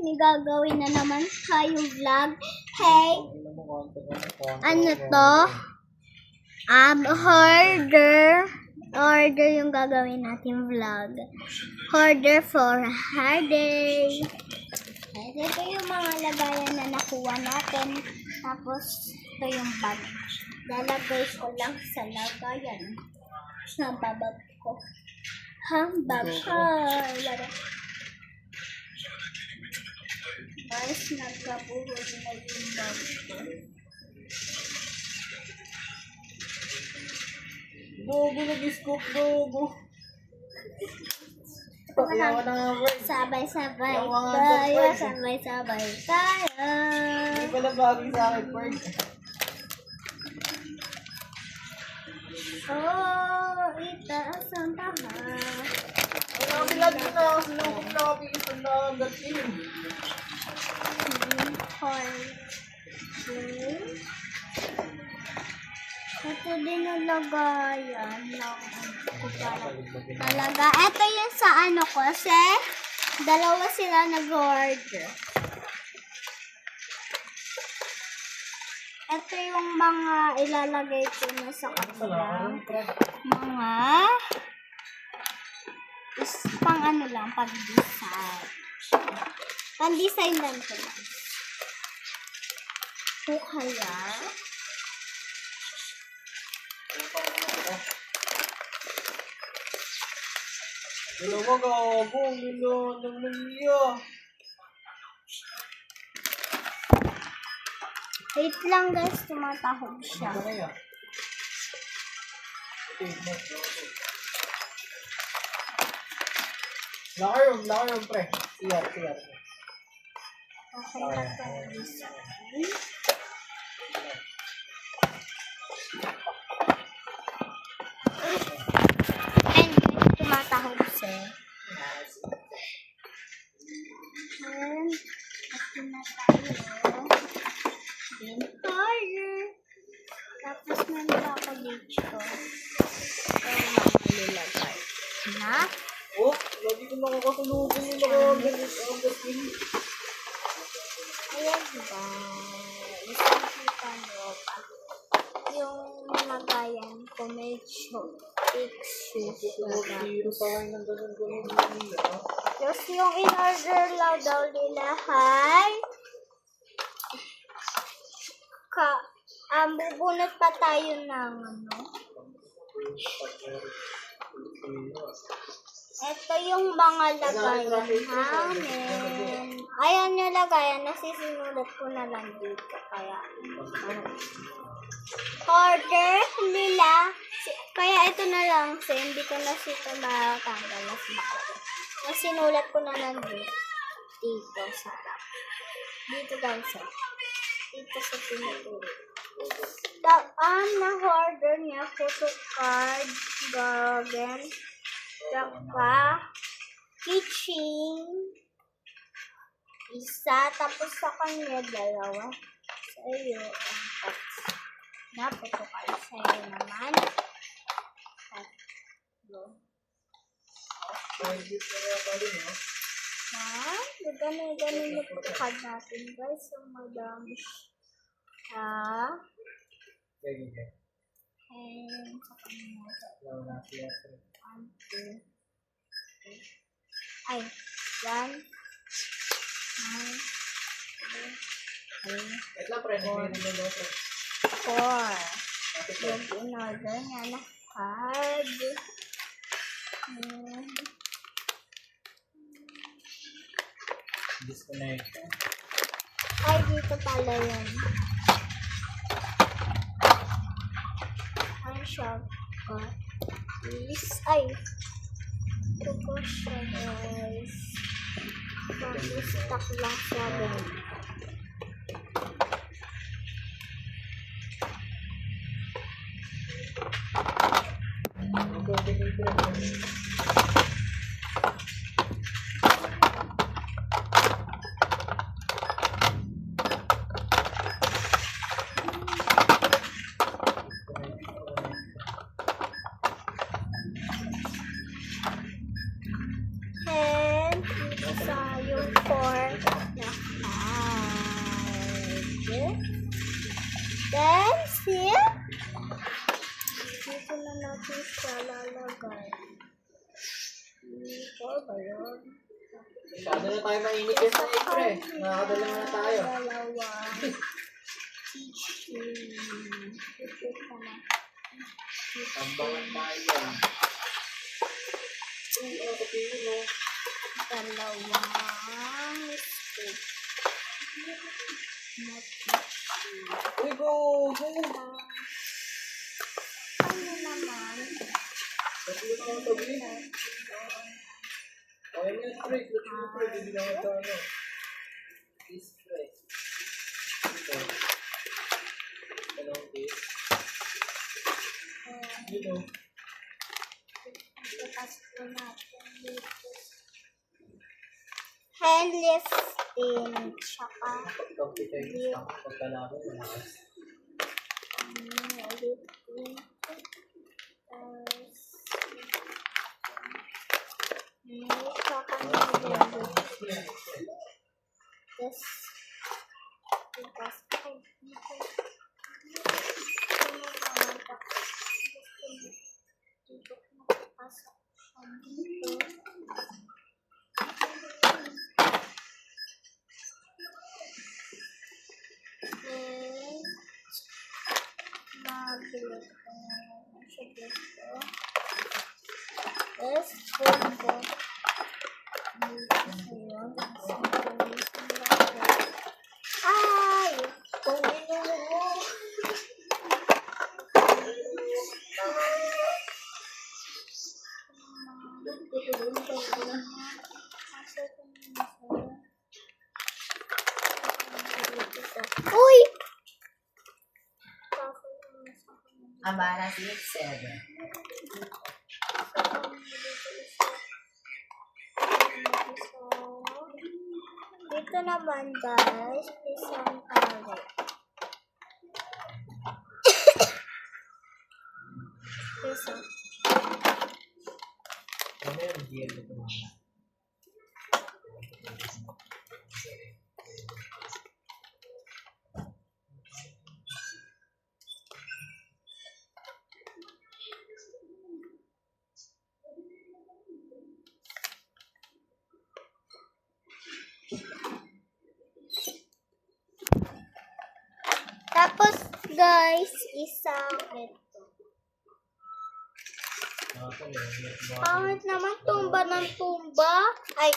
may gagawin na naman tayo vlog. Hey, ano to? Order yung gagawin natin vlog. Order for holiday. Ito yung mga lagayan na nakuha natin. Tapos, ito yung bag. Lalagay ko lang sa lagayan. Sa babag ko. Hambag. Guys, nagkabuhod na yung bag ko. Bobo, nag-scoop, bobo. Sabay-sabay tayo. Sabay-sabay tayo. Hindi pala bagay sa akin, Ferd. Oh, itaas ang taas. Ay, nakabilag ko na. Sinukog na ako isang nakagatin. Ito din ang lagayan ng talaga. Ito yung sa ano ko. Kasi dalawa sila nag-order. Ito yung mga ilalagay ko na sa kanilang mga pang ano lang, pag-design. Pang-design lang ko lang. So, kaya Dalawa gago, nila naman niya. wait lang guys, tumatahog siya. Locker room, pre. CR. Okay na pag-design. And tumatahog siya. And ito na tayo. Then fire. Tapos nandito ako dito. So, makalilagay na. Oh, lagi ko nakakatulogin yung nakagatin. Ayan ba? Isakita nyo pa. Yung lagayan ko medyo fix Tapos yung in-order daw nila ay bubunot pa tayo ng ano. Ito yung mga lagayan namin. Ayan yung lagayan. Nasisinulat ko na lang dito. Kaya, order nila. Kaya ito na lang. So, hindi ko na sito matanggal. Nasinulat ko na lang dito. Dito sa top. Dito guys. Dito sa pinuturo. Na-order niya photo card, garden, saka kitchen, isa, tapos sa kanya, dalawa. Sa iyo, apat. Photo card. Sa iyo naman. Tatlo. Ganun yung photo card natin, guys. So, madami siya. And sa kanya. Ay, 1, 4. Yung in-order niya na card. Disconnection. Ay, dito pala yun. Ang shortcut is, ay, ito ko siya guys. Mag-stock lang siya din. And sa yung 4 lalagay. Ito ba yun? Masyado na tayo mainit yan sa April. Nakakadala na tayo. Dalawa. Ito na. Tambangan tayo yan. Ang kapinin mo. Dalawang scoop. Uy, go! Go! Ano naman? Tatlo na ang tabi. Ayaw niya spray. Tatlo na spray. Hindi lang ito ano. Spray. Ito. Anong case? Dito. Ipas ko natin dito. Hand lifting. Tsaka Pag-comfy kayo dito. Pagkalaban, malakas. lifting. Tsaka nililifting. Yes. Ipas ko dito. Dito nakapasok siya dito. And mabilis ko na siya dito. Yes, combo. Ay! Uy! Amara 6-7. Dito naman guys, isang tali. Isa. Ano yung gear dito mga? Tapos guys, isang ito. Pangit naman tumba ng tumba. Ay,